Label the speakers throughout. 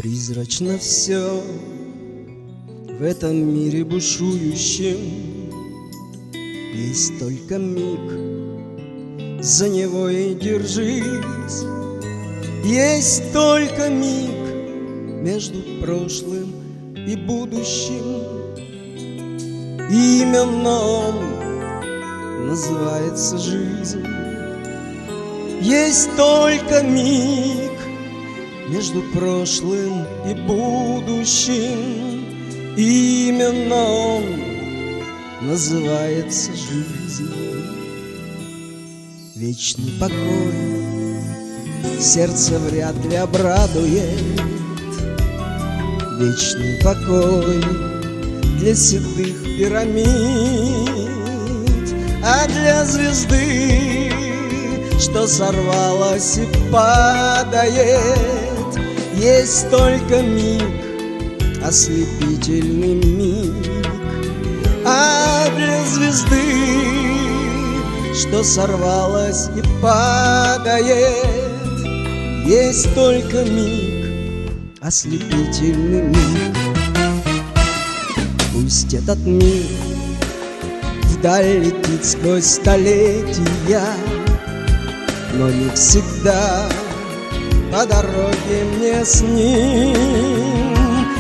Speaker 1: Призрачно все в этом мире бушующем. Есть только миг, за него и держись. Есть только миг между прошлым и будущим. Именно он называется жизнь. Есть только миг между прошлым и будущим. Именно он называется жизнь. Вечный покой сердце вряд ли обрадует. Вечный покой для седых пирамид, а для звезды, что сорвалась и падает, есть только миг, ослепительный миг. А для звезды, что сорвалась и падает, есть только миг, ослепительный миг. Пусть этот мир вдаль летит сквозь столетия, но не всегда по дороге мне с ним.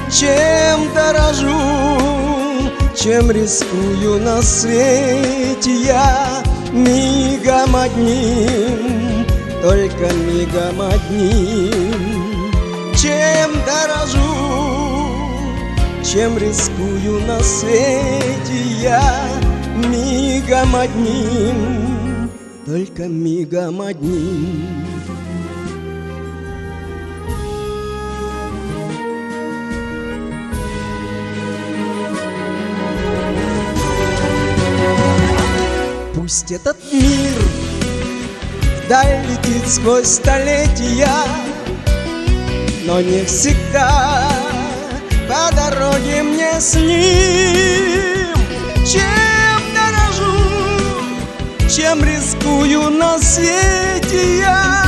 Speaker 1: Чем дорожу, чем рискую на свете я, мигом одним, только мигом одним. Чем дорожу, чем рискую на свете я, мигом одним, только мигом одним. Пусть этот мир вдаль летит сквозь столетия, но не всегда по дороге мне с ним. Чем дорожу, чем рискую на свете я,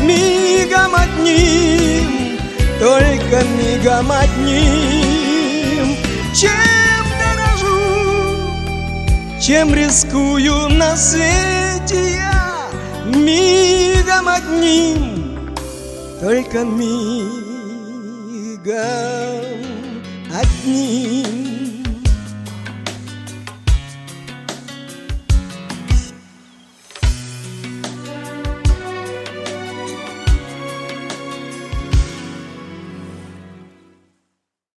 Speaker 1: мигом одним, только мигом одним. Чем дорожу, чем рискую на свете я, мигом одним, только мигом одним.